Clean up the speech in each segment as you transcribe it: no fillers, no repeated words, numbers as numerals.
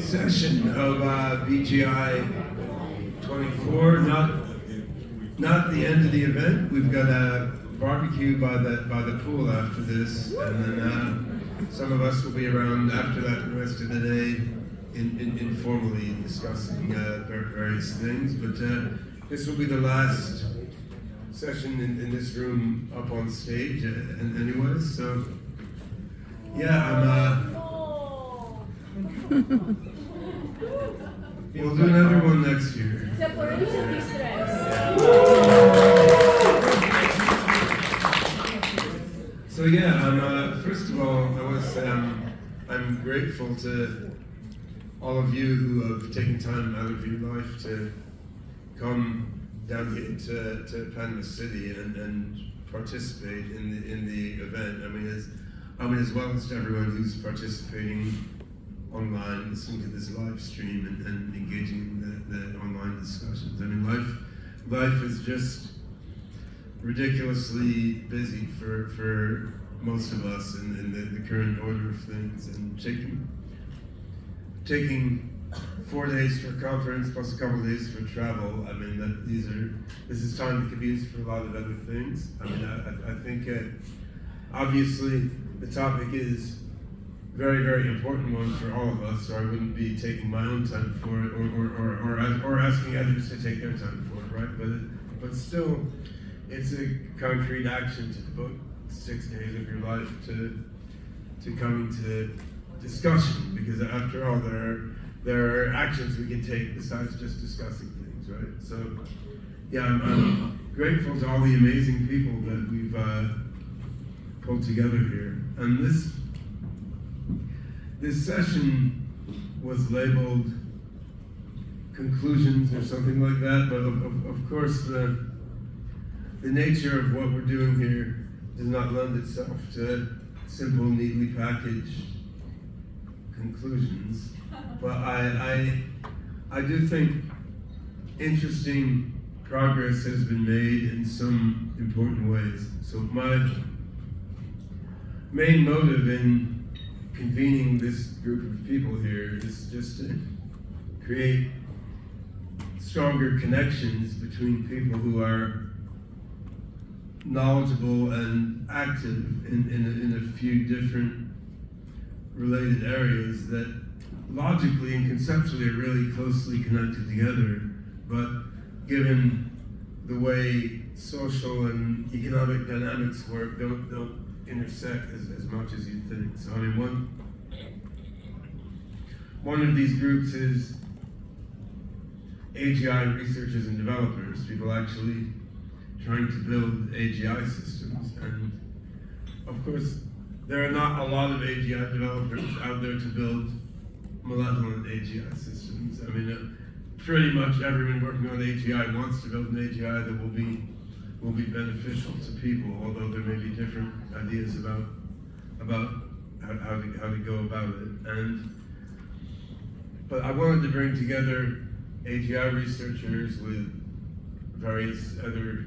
session of BGI 24. Not the end of the event. We've got a barbecue by the pool after this, and then some of us will be around after that the rest of the day, informally discussing various things. But this will be the last session in this room up on stage, anyway. So yeah, we'll do another one next year. So yeah, first of all, I want to say I'm grateful to all of you who have taken time out of your life to come down here to Panama City and participate in the event. I mean, as well as to everyone who's participating online, listening to this live stream and engaging in the online discussions. I mean, life is just ridiculously busy for most of us in the current order of things, and taking 4 days for a conference plus a couple of days for travel. I mean, this is time that can be used for a lot of other things. I mean, I think obviously the topic is very, very important one for all of us, or I wouldn't be taking my own time for it, or asking others to take their time for it, right? But still, it's a concrete action to devote 6 days of your life to coming to discussion, because after all, there are actions we can take besides just discussing things, right? So, yeah, I'm grateful to all the amazing people that we've pulled together here. And this session was labeled conclusions or something like that, but of course the nature of what we're doing here does not lend itself to simple, neatly packaged conclusions. But I do think interesting progress has been made in some important ways. So my main motive in convening this group of people here is just to create stronger connections between people who are knowledgeable and active in a few different related areas that logically and conceptually are really closely connected together, but given the way social and economic dynamics work, don't intersect as much as you'd think. So I mean, one of these groups is AGI researchers and developers, people actually trying to build AGI systems. And of course, there are not a lot of AGI developers out there to build malevolent AGI systems. I mean, pretty much everyone working on AGI wants to build an AGI that will be beneficial to people, although there may be different ideas about how to go about it. But I wanted to bring together AGI researchers with various other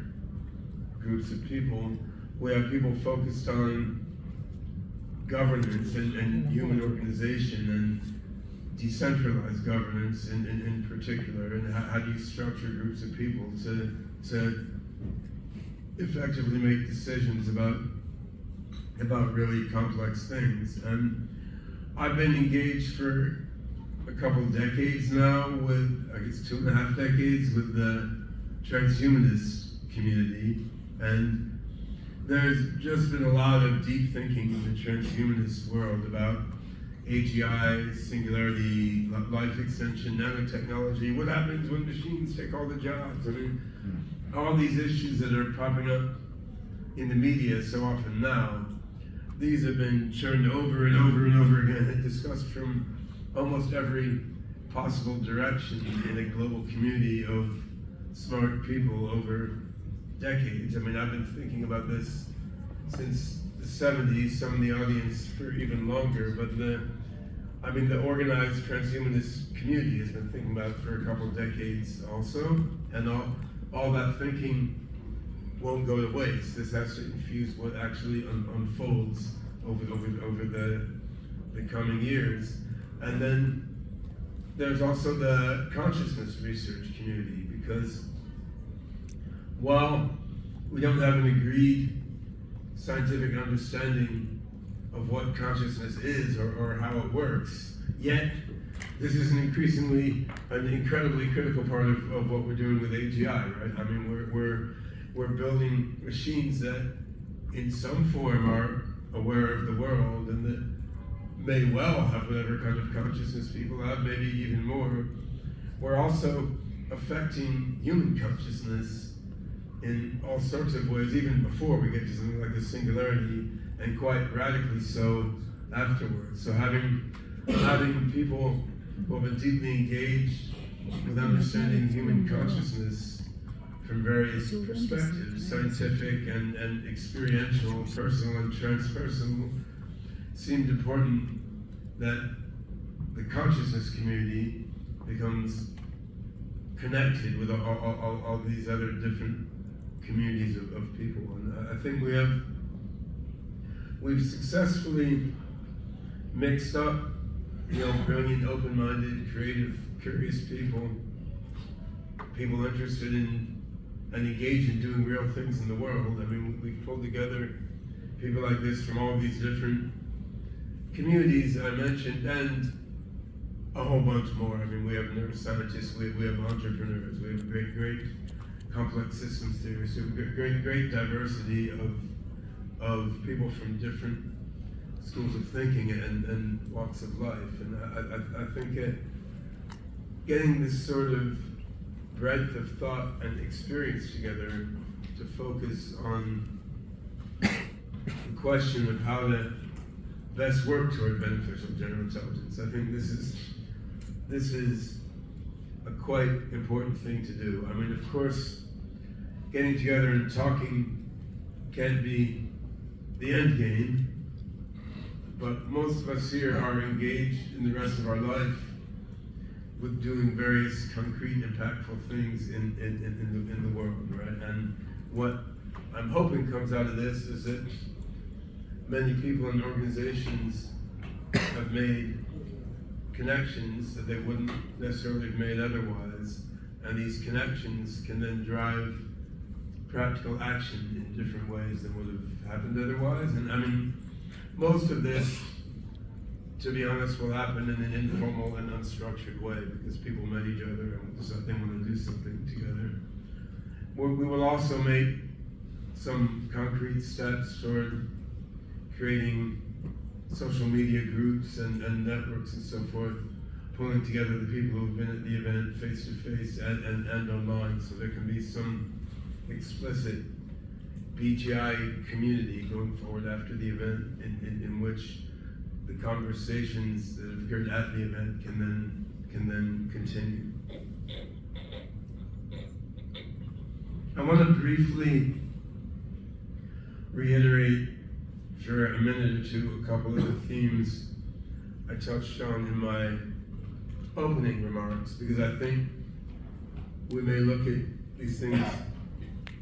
groups of people. We have people focused on governance and human organization and decentralized governance in particular, and how do you structure groups of people to effectively make decisions about really complex things. And I've been engaged for a couple of decades now with, I guess 2.5 decades, with the transhumanist community, and there's just been a lot of deep thinking in the transhumanist world about AGI, singularity, life extension, nanotechnology, what happens when machines take all the jobs. I mean, all these issues that are popping up in the media so often now, these have been churned over and over and over again and discussed from almost every possible direction in a global community of smart people over decades. I mean, I've been thinking about this since the 70s, some of the audience for even longer, but the organized transhumanist community has been thinking about it for a couple of decades also, and all that thinking won't go to waste. This has to infuse what actually unfolds over the coming years. And then there's also the consciousness research community, because while we don't have an agreed scientific understanding of what consciousness is or how it works, yet this is an incredibly critical part of what we're doing with AGI, right? I mean, we're building machines that in some form are aware of the world and that may well have whatever kind of consciousness people have, maybe even more. We're also affecting human consciousness in all sorts of ways, even before we get to something like the singularity, and quite radically so afterwards. So having people who have been deeply engaged with understanding human consciousness from various perspectives, scientific and experiential, personal and transpersonal, seemed important that the consciousness community becomes connected with all these other different communities of people. And I think we've successfully mixed up, brilliant, open-minded, creative, curious people interested in and engaged in doing real things in the world. I mean, we've pulled together people like this from all these different communities I mentioned, and a whole bunch more. I mean, we have neuroscientists, we have entrepreneurs, we have great complex systems theorists, we have great diversity of people from different schools of thinking and walks of life. And I think getting this sort of breadth of thought and experience together to focus on the question of how to best work toward beneficial general intelligence. I think this is a quite important thing to do. I mean, of course, getting together and talking can't be the end game, but most of us here are engaged in the rest of our life with doing various concrete, impactful things in the world, right? And what I'm hoping comes out of this is that many people and organizations have made connections that they wouldn't necessarily have made otherwise, and these connections can then drive practical action in different ways than would have happened otherwise. And I mean, most of this, to be honest, will happen in an informal and unstructured way because people met each other and they want to do something together. We will also make some concrete steps toward creating social media groups and networks and so forth, pulling together the people who have been at the event face to face and online, so there can be some explicit BGI community going forward after the event in which the conversations that have occurred at the event can then continue. I want to briefly reiterate for a minute or two a couple of the themes I touched on in my opening remarks, because I think we may look at these things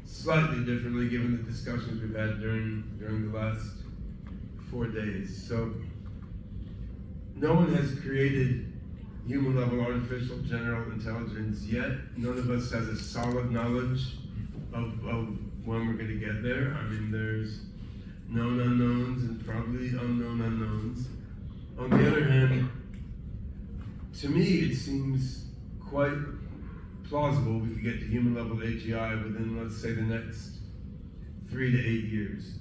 slightly differently given the discussions we've had during the last 4 days. So, no one has created human-level artificial general intelligence yet. None of us has a solid knowledge of when we're going to get there. I mean, there's known unknowns and probably unknown unknowns. On the other hand, to me, it seems quite plausible we could get to human-level AGI within, let's say, the next 3 to 8 years.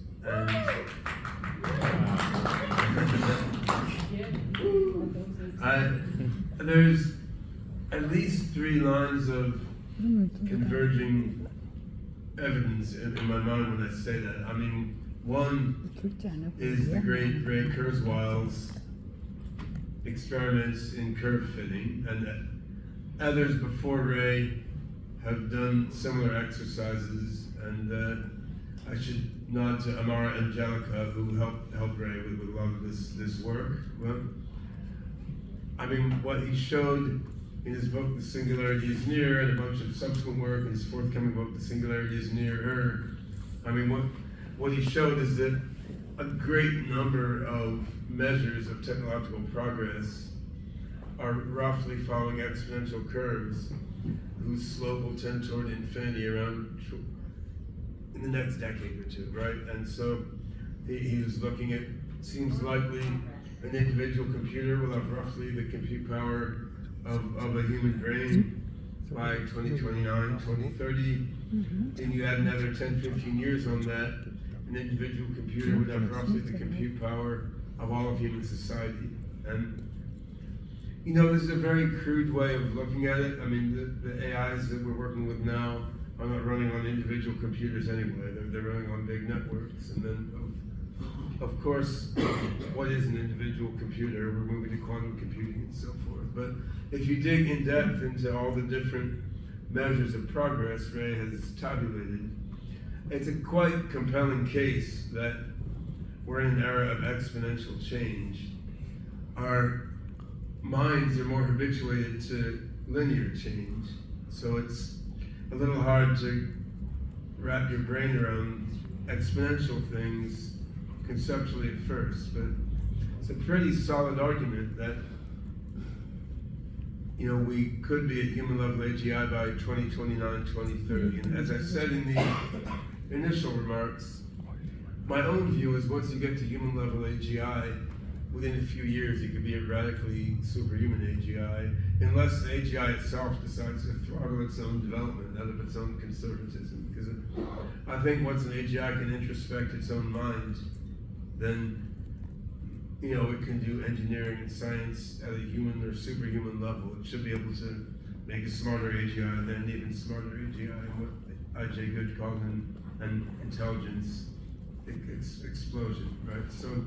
And there's at least 3 lines of converging evidence in my mind when I say that. I mean, one is the great Ray Kurzweil's experiments in curve fitting, and others before Ray have done similar exercises, and I should nod to Amara Angelica, who helped Ray with a lot of this work. Well, I mean, what he showed in his book, The Singularity is Near, and a bunch of subsequent work in his forthcoming book, The Singularity is Nearer. I mean, what he showed is that a great number of measures of technological progress are roughly following exponential curves whose slope will tend toward infinity around in the next decade or two, right? And so he was looking at, seems likely an individual computer will have roughly the compute power of a human brain by 2029, 2030. And you add another 10, 15 years on that, an individual computer would have roughly the compute power of all of human society. And you know, this is a very crude way of looking at it. I mean, the AIs that we're working with now are not running on individual computers anyway. They're running on big networks. And then, of course, what is an individual computer? We're moving to quantum computing and so forth. But if you dig in depth into all the different measures of progress Ray has tabulated, it's a quite compelling case that we're in an era of exponential change. Our minds are more habituated to linear change, so it's a little hard to wrap your brain around exponential things conceptually at first, but it's a pretty solid argument that, you know, we could be at human level AGI by 2029, 2030. And as I said in the initial remarks, my own view is once you get to human level AGI, within a few years, you could be a radically superhuman AGI, unless the AGI itself decides to throttle its own development out of its own conservatism. Because I think once an AGI can introspect its own mind, then, you know, it can do engineering and science at a human or superhuman level. It should be able to make a smarter AGI than an even smarter AGI, and what I.J. Good called an intelligence explosion, right? So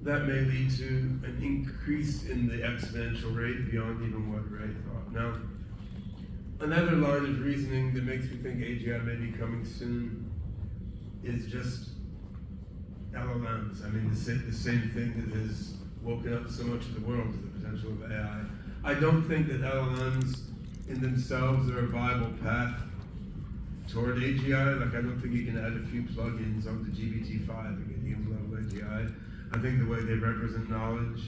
that may lead to an increase in the exponential rate beyond even what Ray thought. Now, another line of reasoning that makes me think AGI may be coming soon is just LLMs. I mean, the same thing that has woken up so much of the world to the potential of AI. I don't think that LLMs in themselves are a viable path toward AGI. Like, I don't think you can add a few plugins onto GPT-5 and get human level AGI. I think the way they represent knowledge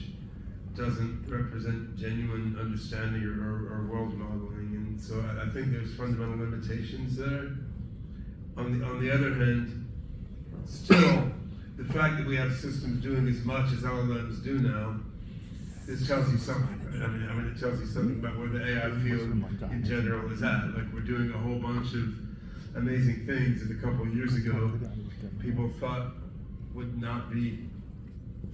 doesn't represent genuine understanding or world modeling, and so I think there's fundamental limitations there. On the other hand, still, the fact that we have systems doing as much as LLMs do now, this tells you something, right? I mean, it tells you something about where the AI field in general is at. Like, we're doing a whole bunch of amazing things that a couple of years ago people thought would not be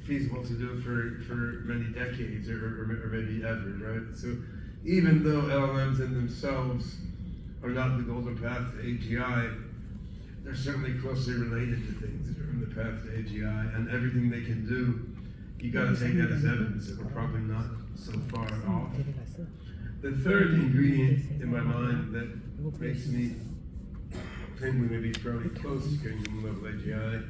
feasible to do for many decades or maybe ever, right? So even though LLMs in themselves are not the golden path to AGI, they're certainly closely related to things that are in the path to AGI, and everything they can do, you got to take that as evidence that we're probably not so far off. The third ingredient in my mind that makes me think we may be fairly close to getting human level AGI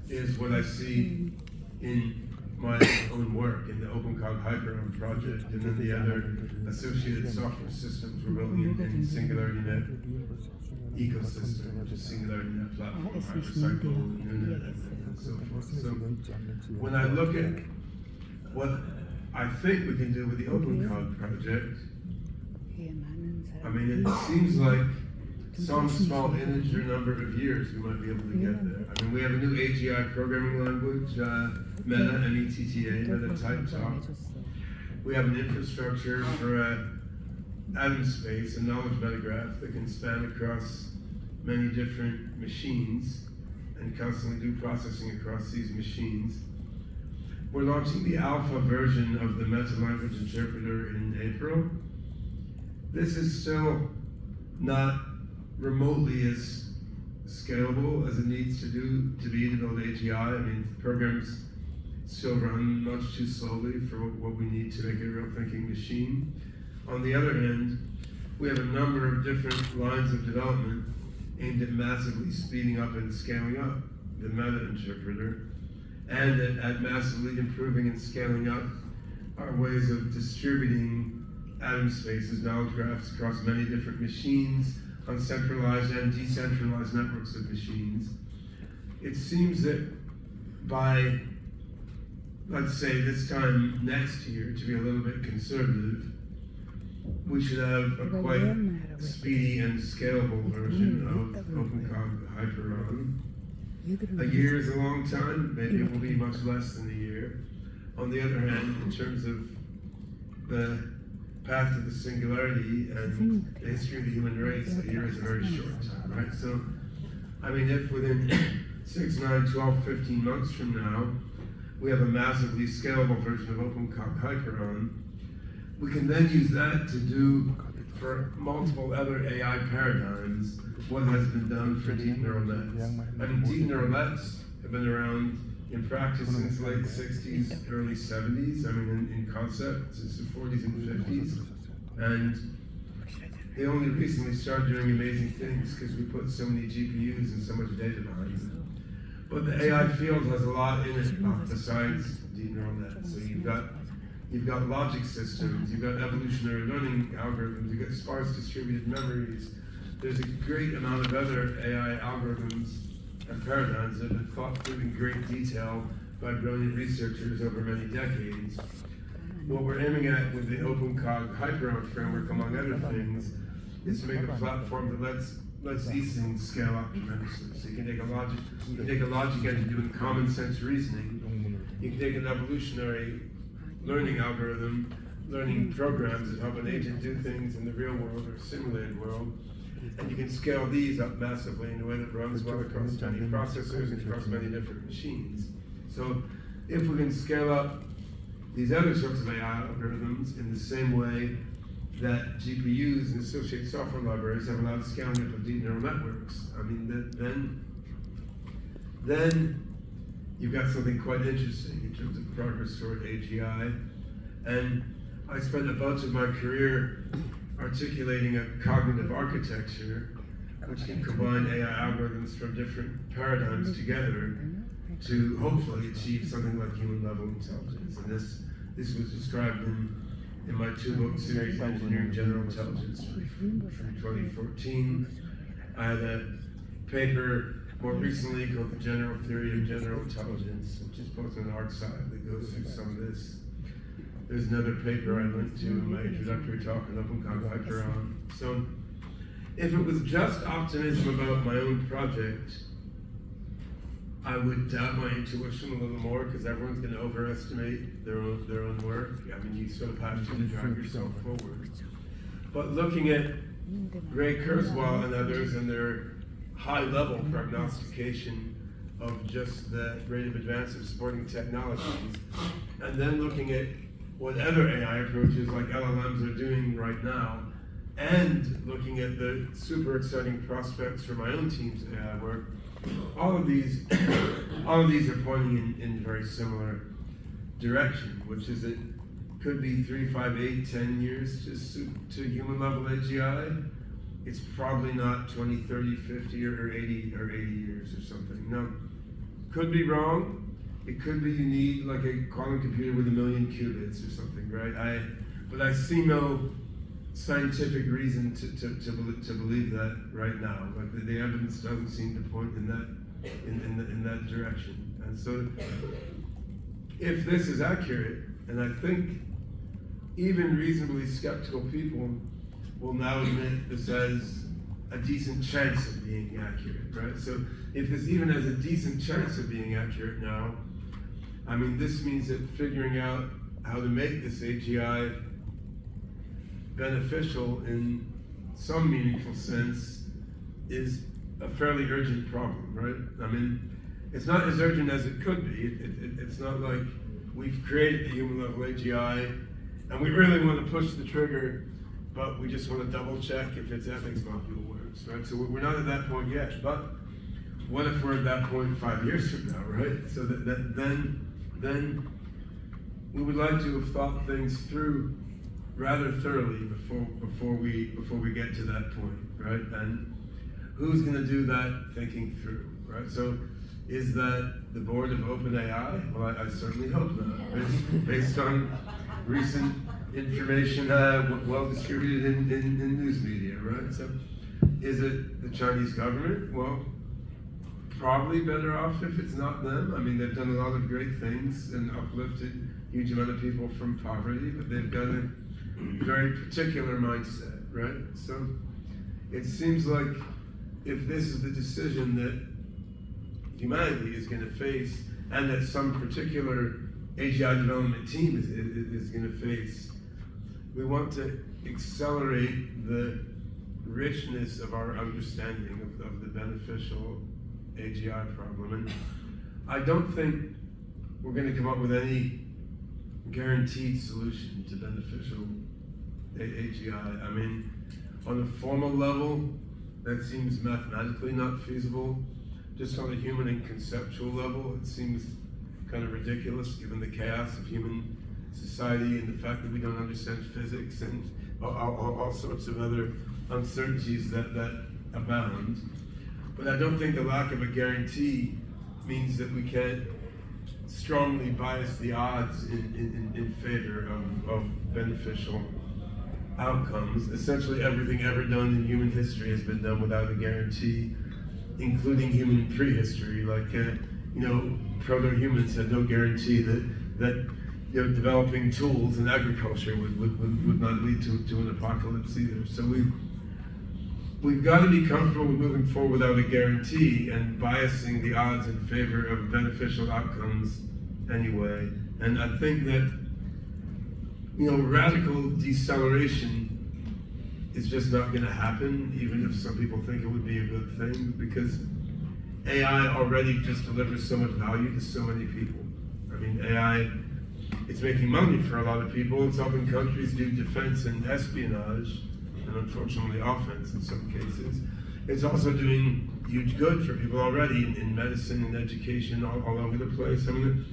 is what I see in my own work in the OpenCog Hyperon project and then the other associated software systems we're building in SingularityNet ecosystem, which is SingularityNet platform, Hypercycle, Nunet, and so forth. So when I look at what I think we can do with the OpenCog project, I mean, it seems like some small integer number of years we might be able to get there. I mean, we have a new AGI programming language, Meta, M-E-T-T-A, Meta Type Talk. We have an infrastructure for atom space, a knowledge metagraph that can span across many different machines and constantly do processing across these machines. We're launching the alpha version of the Meta language interpreter in April. This is still not remotely as scalable as it needs to be to build AGI. I mean, programs still run much too slowly for what we need to make a real thinking machine. On the other hand, we have a number of different lines of development aimed at massively speeding up and scaling up the Meta interpreter, and at massively improving and scaling up our ways of distributing atom spaces, knowledge graphs across many different machines, on centralized and decentralized networks of machines. It seems that by let's say this time next year, to be a little bit conservative, we should have a quite speedy and scalable version of OpenCog Hyperon. A year is a long time, maybe it will be much less than a year. On the other hand, in terms of the path to the singularity and the history of the human race, a year is a very short time, right? So, I mean, if within 6, 9, 12, 15 months from now, we have a massively scalable version of OpenCog Hyperon, we can then use that to do for multiple other AI paradigms what has been done for deep neural nets. I mean, deep neural nets have been around in practice since late 60s, early 70s. I mean, in concept since the 40s and 50s. And they only recently started doing amazing things because we put so many GPUs and so much data behind them. But the AI field has a lot in it besides deep neural nets. So you've got logic systems, you've got evolutionary learning algorithms, you've got sparse distributed memories. There's a great amount of other AI algorithms and paradigms that have been thought through in great detail by brilliant researchers over many decades. What we're aiming at with the OpenCog Hyperon framework, among other things, is to make a platform that lets these things scale up tremendously. So you can take a logic engine doing common sense reasoning. You can take an evolutionary learning algorithm, learning programs that help an agent do things in the real world or simulated world, and you can scale these up massively in a way that runs well across many processors and across many different machines. So if we can scale up these other sorts of AI algorithms in the same way that GPUs and associated software libraries have allowed scaling up of deep neural networks, I mean, then you've got something quite interesting in terms of progress toward AGI. And I spent a bunch of my career articulating a cognitive architecture which can combine AI algorithms from different paradigms together to hopefully achieve something like human level intelligence. And this was described in my 2-book series, Engineering General Intelligence, from 2014. I had a paper more recently called The General Theory of General Intelligence, which is both on the art side that goes through some of this. There's another paper I linked to in my introductory talk on OpenCog Hyperon. So if it was just optimism about my own project, I would doubt my intuition a little more because everyone's going to overestimate their own work. I mean, you sort of have to drive yourself forward. But looking at Ray Kurzweil and others and their high-level prognostication of just the rate of advance of supporting technologies, and then looking at what other AI approaches like LLMs are doing right now, and looking at the super exciting prospects for my own team's AI work, all of these are pointing in very similar direction, which is it could be 3, 5, 8, 10 years to human level AGI. It's probably not 20, 30, 50, or 80 years or something. Now, could be wrong. It could be you need like a quantum computer with 1 million qubits or something, right? But I see no scientific reason to believe that right now. Like the evidence doesn't seem to point in that direction. And so, if this is accurate, and I think even reasonably skeptical people will now admit this has a decent chance of being accurate, right? So if this even has a decent chance of being accurate now, I mean, this means that figuring out how to make this AGI beneficial in some meaningful sense is a fairly urgent problem, right? I mean, it's not as urgent as it could be. It's not like we've created the human level AGI and we really want to push the trigger, but we just want to double check if its ethics module works, right? So we're not at that point yet, but what if we're at that point 5 years from now, right? So then we would like to have thought things through rather thoroughly before we get to that point, right? And who's going to do that thinking through, right? So is that the board of OpenAI? Well, I certainly hope not. Based on recent information well distributed in news media, right? So is it the Chinese government? Well, probably better off if it's not them. I mean, they've done a lot of great things and uplifted a huge amount of people from poverty, but they've got a very particular mindset, right? So it seems like if this is the decision that humanity is going to face, and that some particular AGI development team is going to face, we want to accelerate the richness of our understanding of the beneficial AGI problem. And I don't think we're going to come up with any guaranteed solution to beneficial AGI. I mean, on a formal level, that seems mathematically not feasible. Just on a human and conceptual level, it seems kind of ridiculous given the chaos of human society and the fact that we don't understand physics and all sorts of other uncertainties that abound. But I don't think the lack of a guarantee means that we can't strongly bias the odds in favor of beneficial outcomes. Essentially everything ever done in human history has been done without a guarantee, including human prehistory. Like, proto-humans had no guarantee that developing tools in agriculture would not lead to an apocalypse either. So we've got to be comfortable with moving forward without a guarantee and biasing the odds in favor of beneficial outcomes anyway. And I think that radical deceleration is just not going to happen, even if some people think it would be a good thing, because AI already just delivers so much value to so many people. I mean, AI, it's making money for a lot of people. It's helping countries do defense and espionage, and unfortunately offense in some cases. It's also doing huge good for people already in medicine and education all over the place. I mean,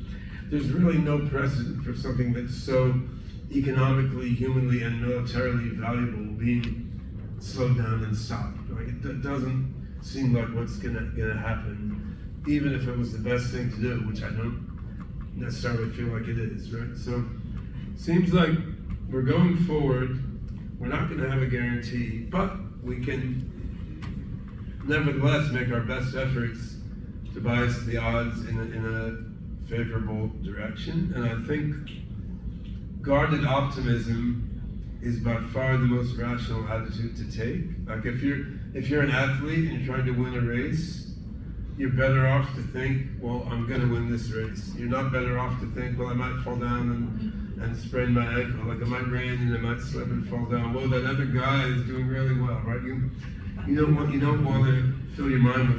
there's really no precedent for something that's so economically, humanly, and militarily valuable being slowed down and stopped. Like, it doesn't seem like what's gonna happen, even if it was the best thing to do, which I don't necessarily feel like it is, right? So, seems like we're going forward. We're not gonna have a guarantee, but we can nevertheless make our best efforts to bias the odds in a favorable direction. And I think guarded optimism is by far the most rational attitude to take. Like, if you're an athlete and you're trying to win a race, you're better off to think, well, I'm gonna win this race. You're not better off to think, well, I might fall down and sprain my ankle. Like, it might rain and I might slip and fall down. Well, that other guy is doing really well, right? You don't want to fill your mind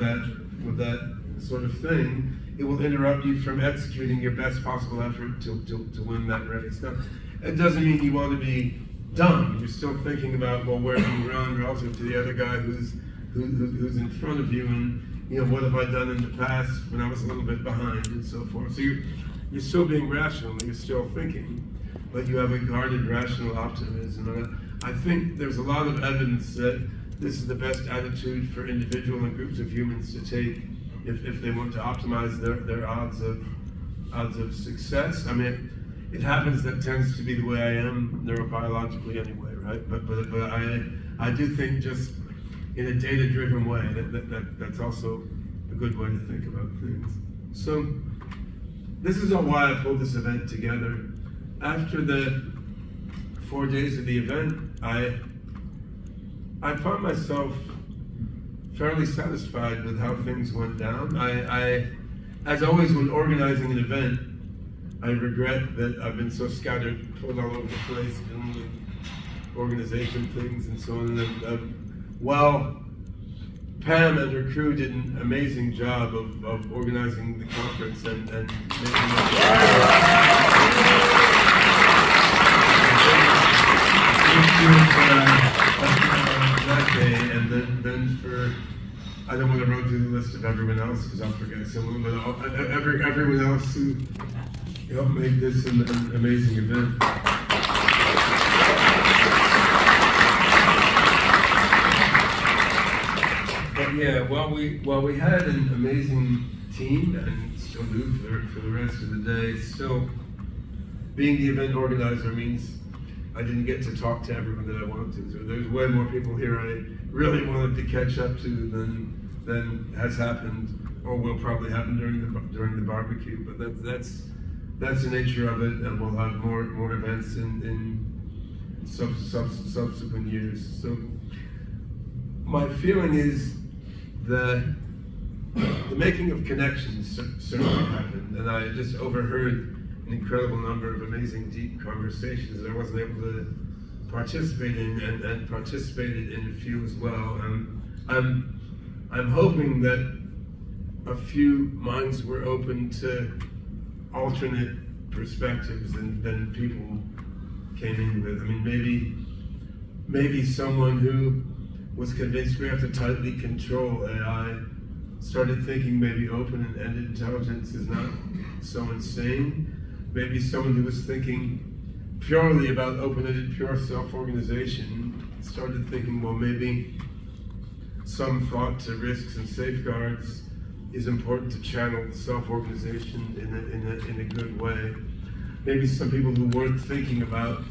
with that sort of thing. It will interrupt you from executing your best possible effort to win that race. Now, it doesn't mean you want to be done. You're still thinking about, well, where do you run relative to the other guy who's in front of you, and what have I done in the past when I was a little bit behind, and so forth. So you're still being rational. You're still thinking, but you have a guarded, rational optimism. And I think there's a lot of evidence that this is the best attitude for individual and groups of humans to take if they want to optimize their odds of success. I mean, it happens that tends to be the way I am neurobiologically anyway, right? But I do think just in a data-driven way that's also a good way to think about things. So this is why I pulled this event together. After the 4 days of the event, I found myself fairly satisfied with how things went down. I as always, when organizing an event, I regret that I've been so scattered, pulled all over the place, dealing with organization things and so on. While Pam and her crew did an amazing job of organizing the conference and making it that day, and then for, I don't want to run through the list of everyone else because I'll forget someone, but everyone else who helped make this an amazing event. But yeah, while we had an amazing team and still do for the rest of the day, still being the event organizer means I didn't get to talk to everyone that I wanted to. So there's way more people here I really wanted to catch up to than has happened or will probably happen during the barbecue. But that's the nature of it, and we'll have more events in subsequent years. So my feeling is the making of connections certainly happened, and I just overheard an incredible number of amazing, deep conversations that I wasn't able to participate in, and participated in a few as well. I'm hoping that a few minds were open to alternate perspectives than people came in with. I mean, maybe someone who was convinced we have to tightly control AI started thinking maybe open-ended intelligence is not so insane. Maybe someone who was thinking purely about open-ended, pure self-organization started thinking, well, maybe some thought to risks and safeguards is important to channel self-organization in a good way. Maybe some people who weren't thinking about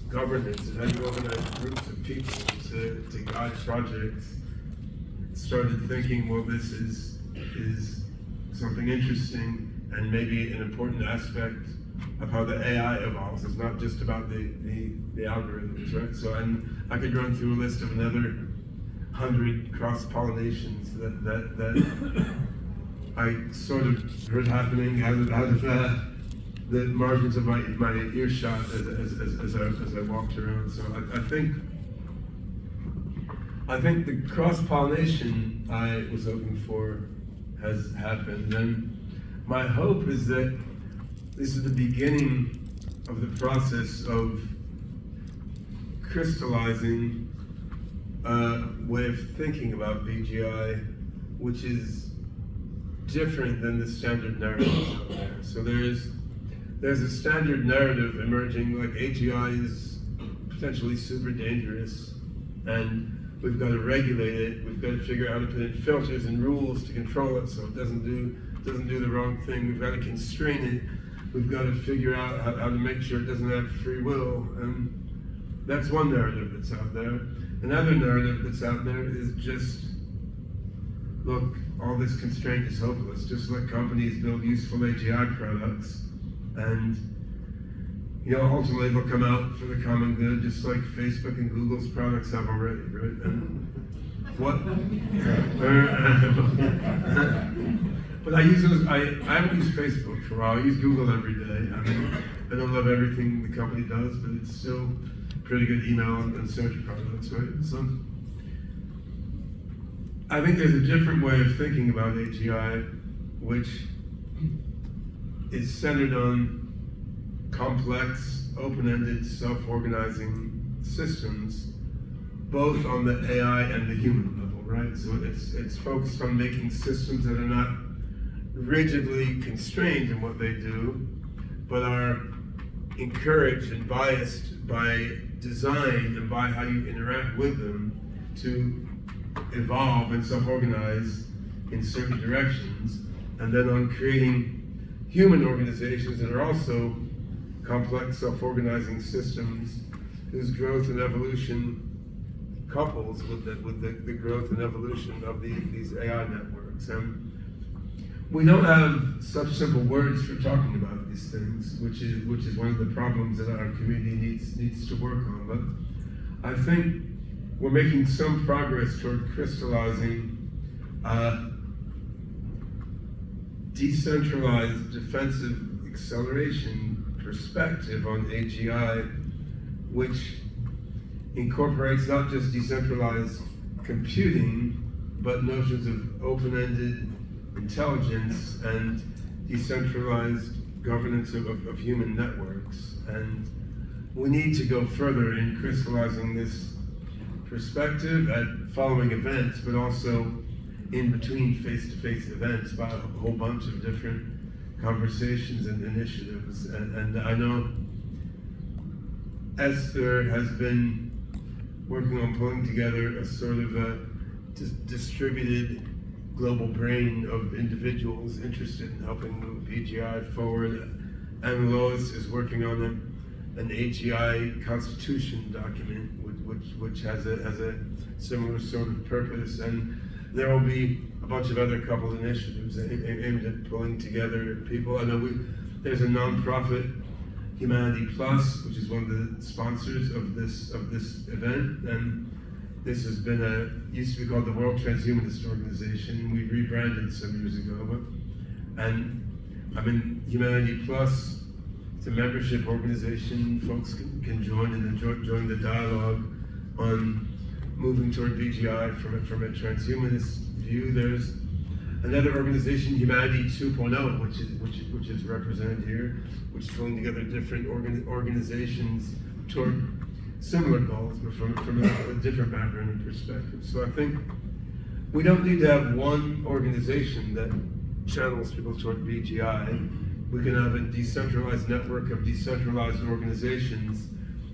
governance and how you organize groups of people to guide projects started thinking, well, this is something interesting and maybe an important aspect of how the AI evolves. It's not just about the algorithms, right? So I could run through a list of another 100 cross-pollinations that I sort of heard happening out of the margins of my earshot as I walked around. So I think the cross-pollination I was hoping for has happened, and my hope is that this is the beginning of the process of crystallizing a way of thinking about BGI, which is different than the standard narratives out there. So there's a standard narrative emerging, like AGI is potentially super dangerous, and we've got to regulate it. We've got to figure out how to put in filters and rules to control it so it doesn't do the wrong thing. We've got to constrain it. We've got to figure out how to make sure it doesn't have free will. And that's one narrative that's out there. Another narrative that's out there is just, look, all this constraint is hopeless. Just let companies build useful AGI products, and ultimately they'll come out for the common good, just like Facebook and Google's products have already, right? And what? But I use those. I haven't used Facebook for a while. I use Google every day. I mean, I don't love everything the company does, but it's still pretty good email and search products, right? So I think there's a different way of thinking about AGI, which is centered on complex, open-ended, self-organizing systems, both on the AI and the human level, right? So it's focused on making systems that are not rigidly constrained in what they do, but are encouraged and biased by design and by how you interact with them to evolve and self-organize in certain directions, and then on creating human organizations that are also complex self-organizing systems whose growth and evolution couples with the growth and evolution of these AI networks. And we don't have such simple words for talking about these things, which is one of the problems that our community needs to work on. But I think we're making some progress toward crystallizing a decentralized defensive acceleration perspective on AGI, which incorporates not just decentralized computing, but notions of open-ended intelligence and decentralized governance of human networks. And we need to go further in crystallizing this perspective at following events, but also in between face-to-face events by a whole bunch of different conversations and initiatives. And I know Esther has been working on pulling together a sort of a distributed global brain of individuals interested in helping move AGI forward. And Lois is working on an AGI constitution document, which has a similar sort of purpose. And there will be a bunch of other coupled initiatives aimed at pulling together people. I know there's a non-profit, Humanity Plus, which is one of the sponsors of this event, and this has been used to be called the World Transhumanist Organization. We rebranded some years ago, and I mean, Humanity Plus, it's a membership organization. Folks can join and join the dialogue on moving toward BGI from a transhumanist view. There's another organization, Humanity 2.0, which is represented here, which is pulling together different organizations toward similar goals, but from a different background and perspective. So I think we don't need to have one organization that channels people toward BGI. We can have a decentralized network of decentralized organizations,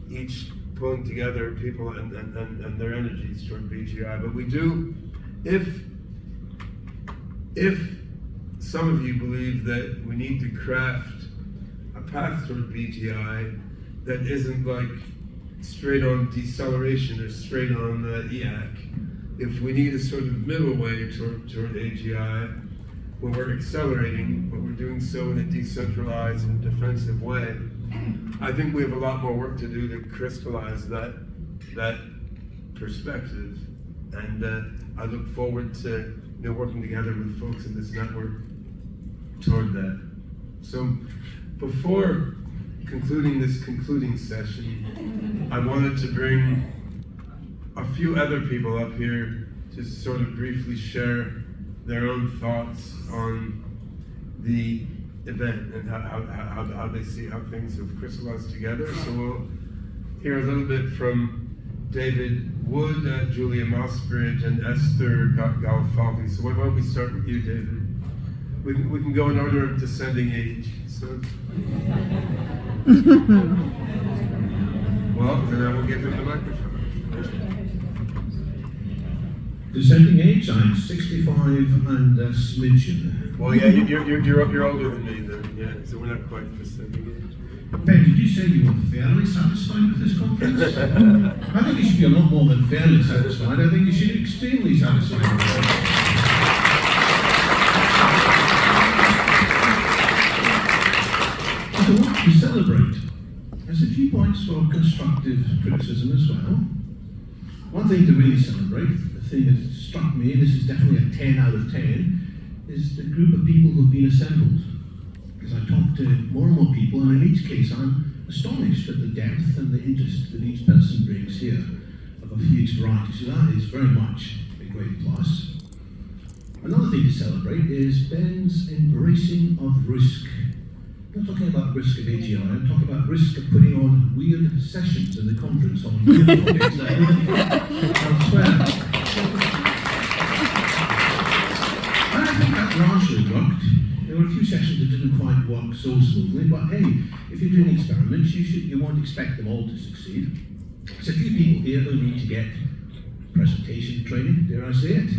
each pulling together people and their energies toward BGI. But we do, if some of you believe that we need to craft a path toward BGI that isn't like straight on deceleration or straight on EAC, if we need a sort of middle way toward AGI, when we're accelerating, but we're doing so in a decentralized and defensive way, I think we have a lot more work to do to crystallize that perspective. And I look forward to working together with folks in this network toward that. So before concluding this concluding session, I wanted to bring a few other people up here to sort of briefly share their own thoughts on the event and how they see how things have crystallized together. So we'll hear a little bit from David Wood, Julia Mossbridge, and Esther Galfalvi. So why don't we start with you, David? We can go in order of descending age. So. Well, then I will give him the microphone. Descending age, I'm 65 and a smidgen. Well, yeah, you're older than me then, yeah, so we're not quite descending age. Ben, did you say you were fairly satisfied with this conference? I think you should be a lot more than fairly satisfied. I think you should be extremely satisfied with it. So what do we celebrate? There's a few points for constructive criticism as well. One thing to really celebrate, the thing that struck me, this is definitely a 10 out of 10, is the group of people who've been assembled. Because I talked to more and more people, and in each case I'm astonished at the depth and the interest that each person brings here of a huge variety. So that is very much a great plus. Another thing to celebrate is Ben's embracing of risk. I'm not talking about risk of AGI, I'm talking about risk of putting on weird sessions in the conference on weird topics elsewhere. And I think that largely worked. There were a few sessions that didn't quite work so smoothly, but hey, if you're doing experiments, you won't expect them all to succeed. There's a few people here who need to get presentation training, dare I say it,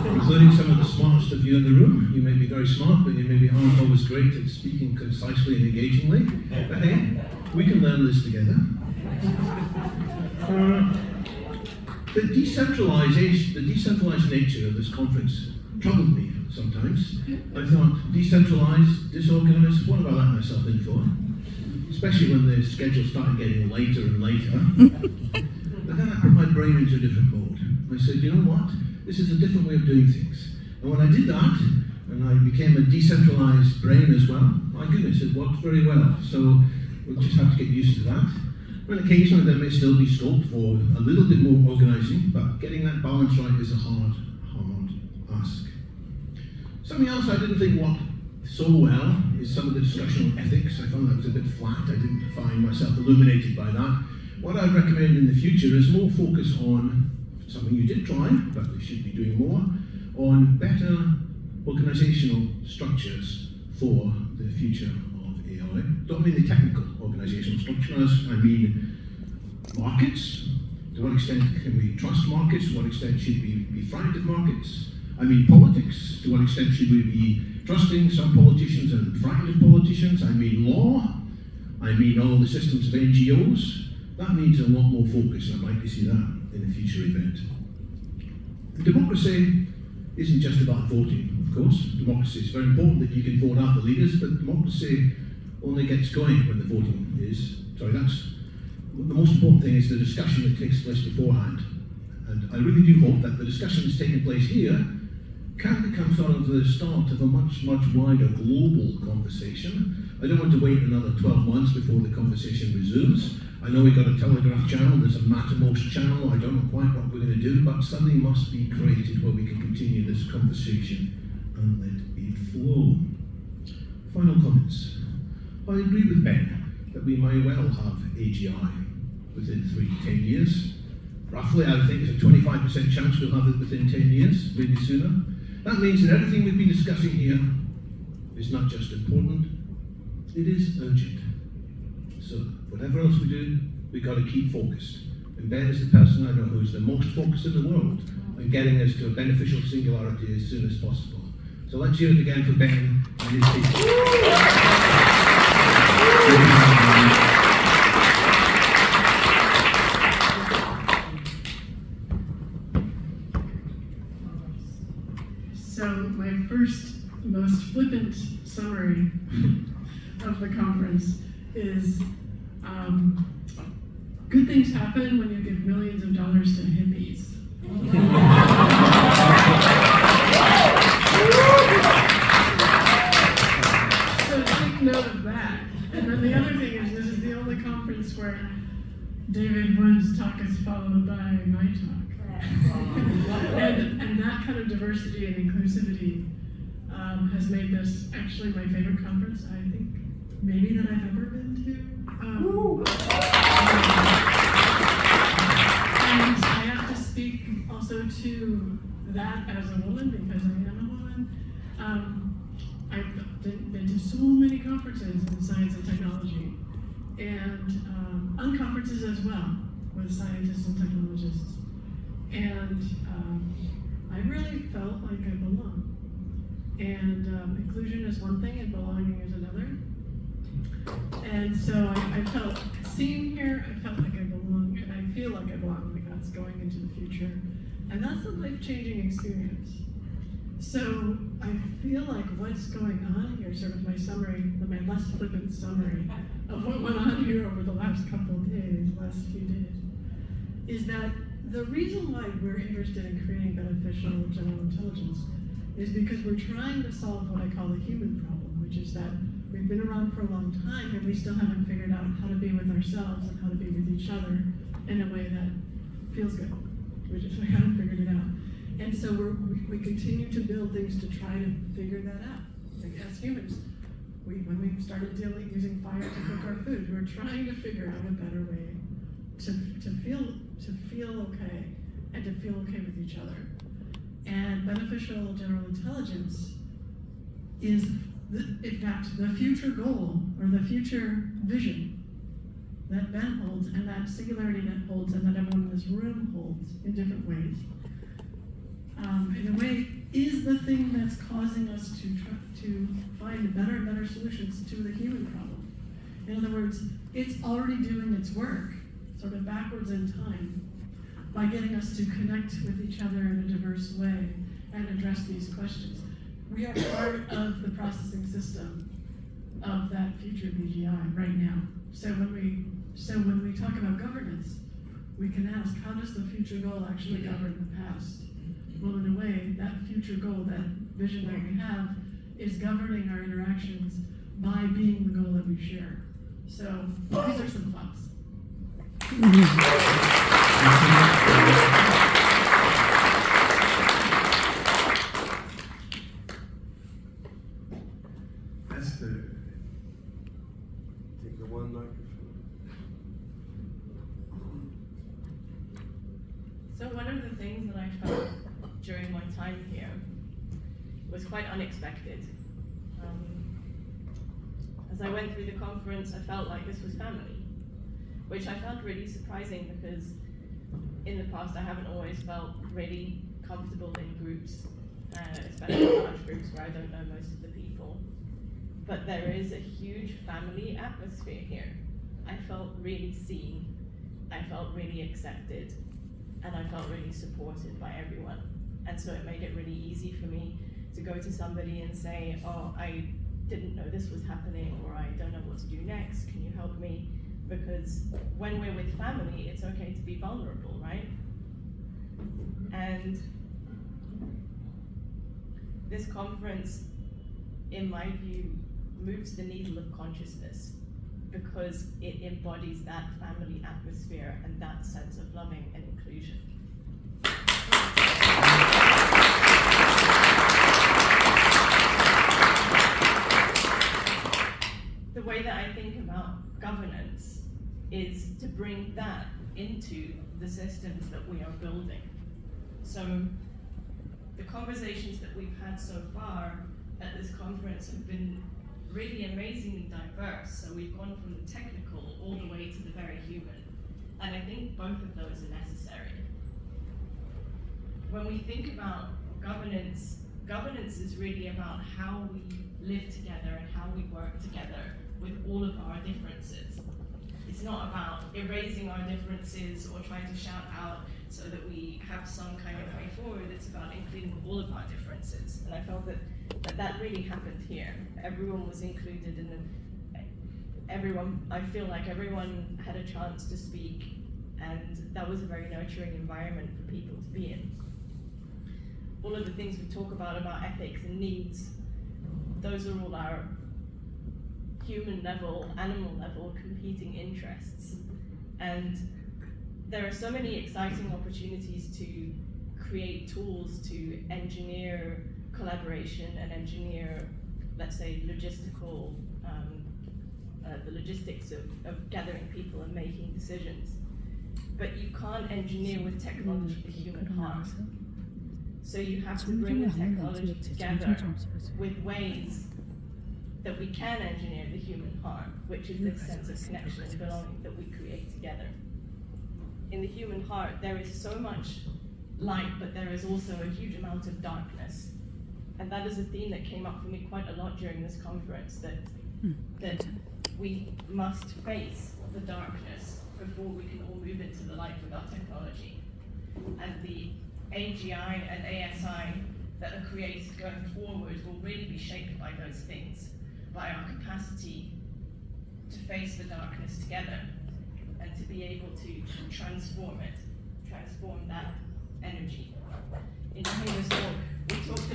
including some of the smartest of you in the room. You may be very smart, but you maybe aren't always great at speaking concisely and engagingly. But hey, we can learn this together. The decentralized nature of this conference troubled me sometimes. I thought, decentralized, disorganized, what have I let myself in for? Especially when the schedule started getting later and later. But then I put my brain into a different mode. I said, you know what? This is a different way of doing things. And when I did that, and I became a decentralized brain as well, my goodness, it worked very well. So we'll just have to get used to that. And occasionally there may still be scope for a little bit more organizing, but getting that balance right is a hard ask. Something else I didn't think worked so well is some of the discussion on ethics. I found that was a bit flat. I didn't find myself illuminated by that. What I'd recommend in the future is more focus on something you did try, but we should be doing more, on better organizational structures for the future of AI. Don't mean the technical organizational structures, I mean markets. To what extent can we trust markets? To what extent should we be frightened of markets? I mean politics. To what extent should we be trusting some politicians and frightened of politicians? I mean law. I mean all the systems of NGOs. That needs a lot more focus, and I'd like to see that in a future event. Democracy, isn't just about voting, of course. Democracy is very important that you can vote out the leaders, but democracy only gets going when the voting is. That's the most important thing, is the discussion that takes place beforehand. And I really do hope that the discussion that's taking place here can become sort of the start of a much, much wider global conversation. I don't want to wait another 12 months before the conversation resumes. I know we've got a Telegraph channel, there's a Mattermost channel, I don't know quite what we're going to do, but something must be created where we can continue this conversation and let it flow. Final comments. I agree with Ben that we may well have AGI within 3 to 10 years. Roughly, I think there's a 25% chance we'll have it within 10 years, maybe sooner. That means that everything we've been discussing here is not just important, it is urgent. So whatever else we do, we've got to keep focused. And Ben is the person I know who's the most focused in the world on getting us to a beneficial singularity as soon as possible. So let's hear it again for Ben and his people. So my first, most flippant summary of the conference is good things happen when you give millions of dollars to hippies. So take note of that. And then the other thing is, this is the only conference where David Wood's talk is followed by my talk. and that kind of diversity and inclusivity has made this actually my favorite conference, I think, maybe that I've ever been to. And I have to speak also to that as a woman, because I am a woman. I've been to so many conferences in science and technology, and unconferences as well, with scientists and technologists. And I really felt like I belong. And inclusion is one thing and belonging is another. And so I felt seen here, I felt like I belong, and I feel like I belong, like that's going into the future. And that's a life-changing experience. So I feel like what's going on here, sort of my summary, my less flippant summary of what went on here over the last couple of days, last few days, is that the reason why we're interested in creating beneficial general intelligence is because we're trying to solve what I call the human problem, which is that we've been around for a long time and we still haven't figured out how to be with ourselves and how to be with each other in a way that feels good. We just haven't figured it out. And so we continue to build things to try to figure that out. Like as humans, when we started using fire to cook our food, we were trying to figure out a better way to feel okay and to feel okay with each other. And beneficial general intelligence is, in fact, the future goal or the future vision that Ben holds and that Singularity Net holds and that everyone in this room holds in different ways. In a way, is the thing that's causing us to find better and better solutions to the human problem. In other words, it's already doing its work, sort of backwards in time, by getting us to connect with each other in a diverse way and address these questions. We are part of the processing system of that future BGI right now. So when we talk about governance, we can ask, how does the future goal actually govern the past? Well, in a way, that future goal, that vision that we have, is governing our interactions by being the goal that we share. So these are some thoughts. Esther, take the one microphone. So one of the things that I felt during my time here was quite unexpected. As I went through the conference, I felt like this was family, which I found really surprising because in the past I haven't always felt really comfortable in groups, especially large groups where I don't know most of the people. But there is a huge family atmosphere here. I felt really seen, I felt really accepted, and I felt really supported by everyone. And so it made it really easy for me to go to somebody and say, oh, I didn't know this was happening, or I don't know what to do next, can you help me? Because when we're with family, it's okay to be vulnerable, right? And this conference, in my view, moves the needle of consciousness because it embodies that family atmosphere and that sense of loving and inclusion. The way that I think about governance is to bring that into the systems that we are building. So the conversations that we've had so far at this conference have been really amazingly diverse. So we've gone from the technical all the way to the very human. And I think both of those are necessary. When we think about governance, governance is really about how we live together and how we work together with all of our differences. It's not about erasing our differences or trying to shout out so that we have some kind of way forward. It's about including all of our differences. And I felt that really happened here. Everyone was included, and I feel like everyone had a chance to speak, and that was a very nurturing environment for people to be in. All of the things we talk about ethics and needs, those are all our human level, animal level competing interests. And there are so many exciting opportunities to create tools to engineer collaboration and engineer, let's say, logistical, the logistics of gathering people and making decisions. But you can't engineer with technology the human heart. So you have to bring the technology together with ways that we can engineer the human heart, which is this sense of connection and belonging that we create together. In the human heart, there is so much light, but there is also a huge amount of darkness. And that is a theme that came up for me quite a lot during this conference, that we must face the darkness before we can all move into the light with our technology. And the AGI and ASI that are created going forward will really be shaped by those things, by our capacity to face the darkness together and to be able to transform that energy. In Mahina's talk, we talked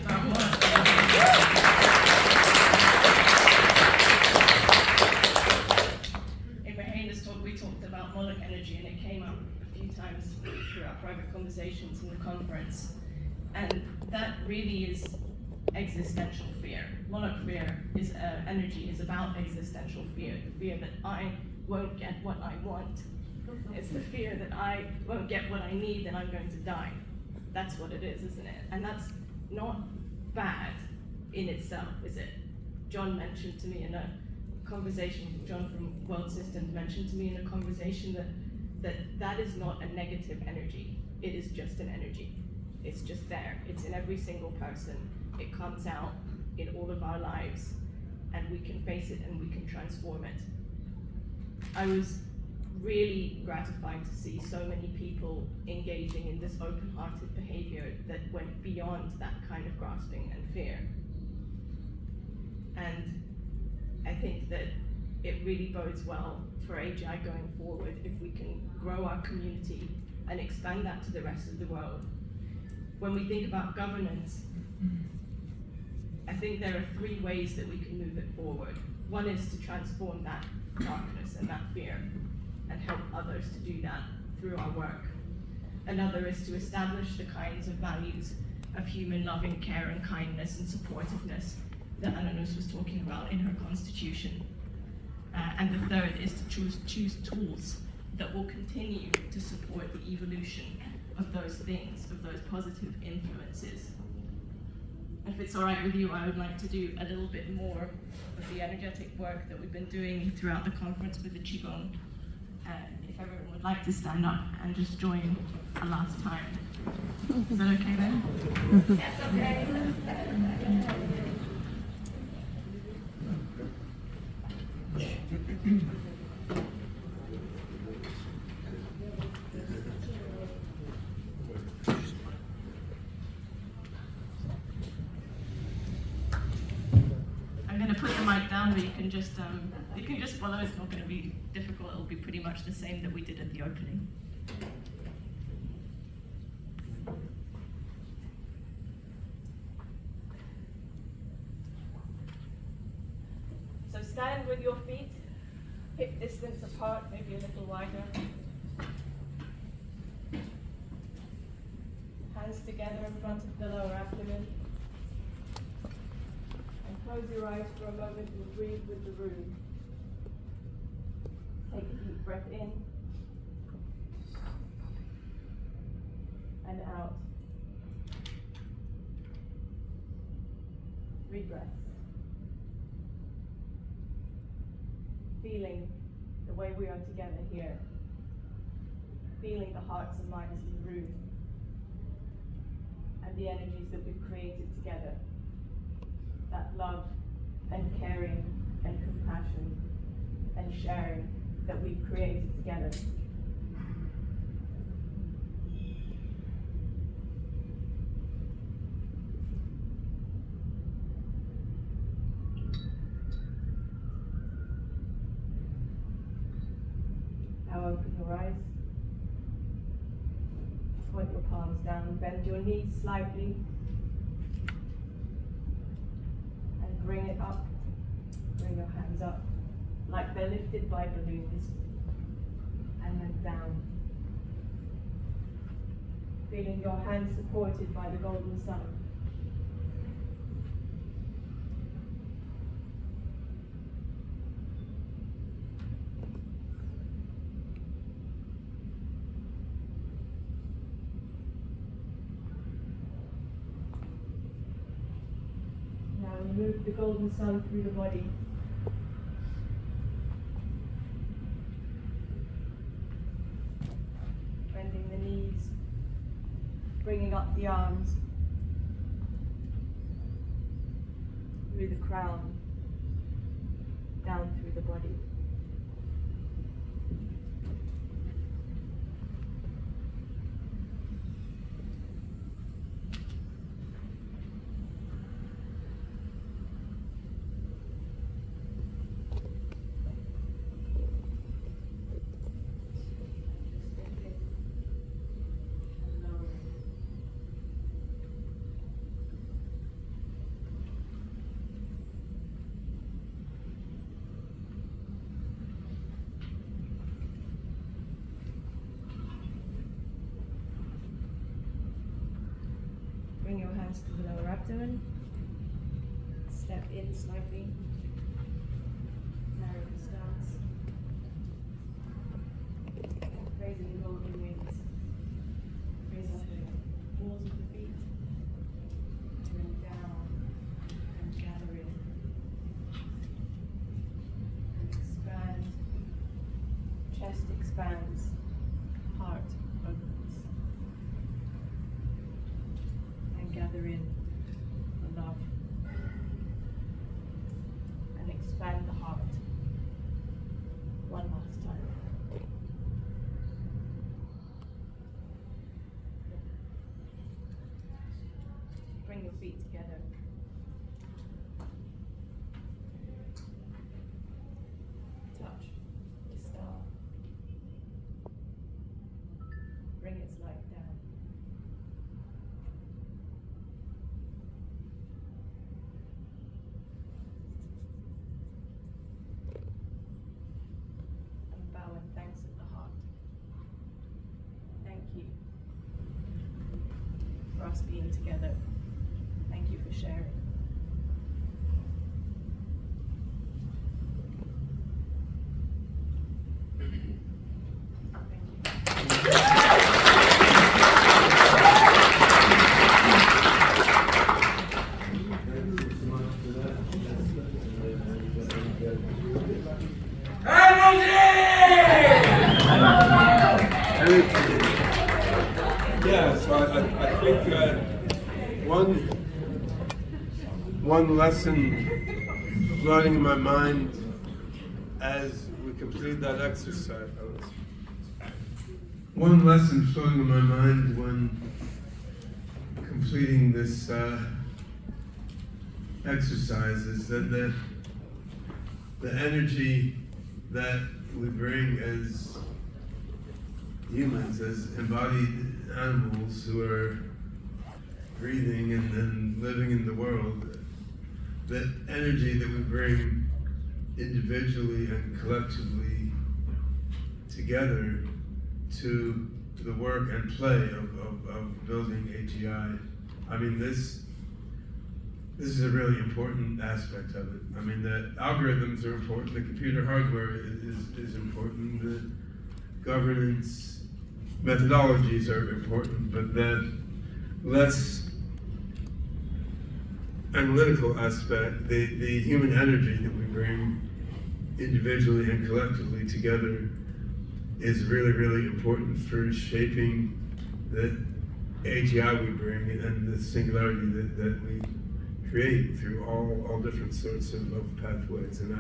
about Moloch energy, and it came up a few times through our private conversations in the conference. And that really is existential fear. Moloch fear is energy is about existential fear, the fear that I won't get what I want. It's the fear that I won't get what I need and I'm going to die. That's what it is, isn't it? And that's not bad in itself, is it? John mentioned to me in a conversation, John from World Systems mentioned to me in a conversation that is not a negative energy. It is just an energy. It's just there. It's in every single person. It comes out in all of our lives, and we can face it and we can transform it. I was really gratified to see so many people engaging in this open-hearted behavior that went beyond that kind of grasping and fear. And I think that it really bodes well for AGI going forward if we can grow our community and expand that to the rest of the world. When we think about governance, I think there are three ways that we can move it forward. One is to transform that darkness and that fear and help others to do that through our work. Another is to establish the kinds of values of human loving care and kindness and supportiveness that Ananos was talking about in her constitution. And the third is to choose tools that will continue to support the evolution of those things, of those positive influences. If it's all right with you, I would like to do a little bit more of the energetic work that we've been doing throughout the conference with the Qigong. If everyone would like to stand up and just join a last time. Is that okay then? Yes, okay. you can just follow. It's not going to be difficult. It'll be pretty much the same that we did at the opening. So stand with your feet hip distance apart, maybe a little wider. Hands together in front of the lower abdomen. And close your eyes for a moment and breathe with the room. Take a deep breath in and out. 3 breaths. Feeling the way we are together here. Feeling the hearts and minds in the room. And the energies that we've created together. That love and caring and compassion and sharing that we've created together. Now open your eyes. Point your palms down, bend your knees slightly. And bring it up. Bring your hands up. Like they're lifted by balloons. And then down. Feeling your hands supported by the golden sun. Move the golden sun through the body. Bending the knees, bringing up the arms, through the crown, down through the body. Bring your hands to the lower abdomen. Step in slightly. Narrow the stance. Raising the golden wings. Raise up the balls of the feet. Bring down and gather in. And expand. Chest expands. Heart opens. Gather in the love and expand the heart. One last time. Bring your feet together. Touch the star. Bring its light down. Thanks at the heart. Thank you for us being together. Thank you for sharing. Yeah, so I think one lesson flooding in my mind as we complete that exercise. One lesson floating in my mind when completing this exercise is that the energy that we bring as humans, as embodied animals who are breathing and living in the world, that energy that we bring individually and collectively together to the work and play of building AGI. I mean, this is a really important aspect of it. I mean, the algorithms are important, the computer hardware is important, the governance methodologies are important, but the less analytical aspect, the human energy that we bring individually and collectively together is really, really important for shaping the AGI we bring and the singularity that we create through all different sorts of pathways. And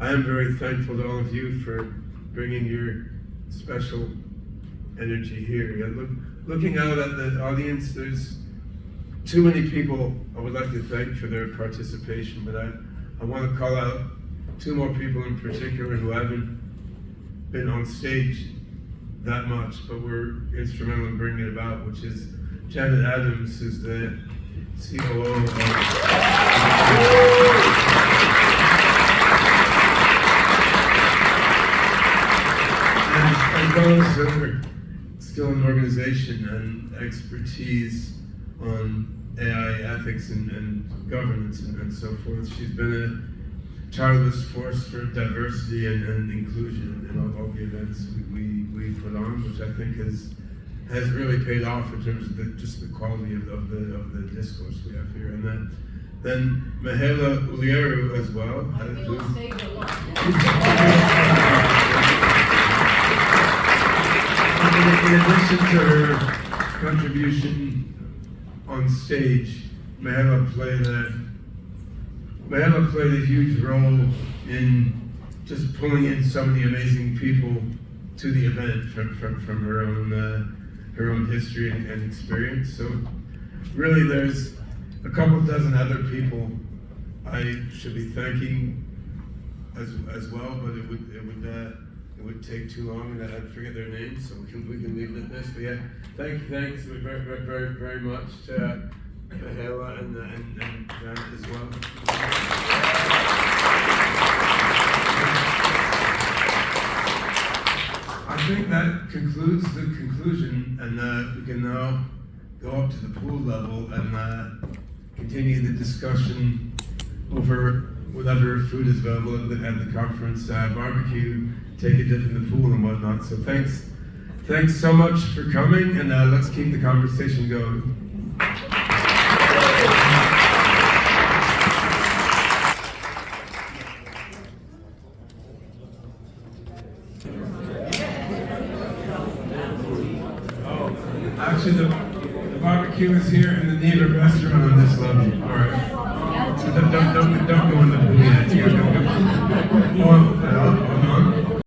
I am very thankful to all of you for bringing your special energy here. Yeah, looking out at the audience, there's too many people I would like to thank for their participation, but I want to call out two more people in particular who haven't been on stage that much, but were instrumental in bringing it about, which is Janet Adams, who's the COO of as well as her skill in organization and expertise on AI ethics and governance and so forth. She's been a tireless force for diversity and inclusion in all the events we put on, which I think has really paid off in terms of just the quality of the discourse we have here. And then Mihaela Ulieru as well. In addition to her contribution on stage, Mihaela played a huge role in just pulling in so many amazing people to the event from her own history and experience. So really there's a couple dozen other people I should be thanking as well, but it would take too long and I'd forget their names, so we can leave it at this. But yeah, thanks very much to Mihaela and Janet as well. I think that concludes the conclusion, and we can now go up to the pool level and continue the discussion over whatever food is available at the conference, barbecue, take a dip in the pool and whatnot. So thanks so much for coming, and let's keep the conversation going. Actually, the barbecue is here in the Neva restaurant on this level. All right. So don't go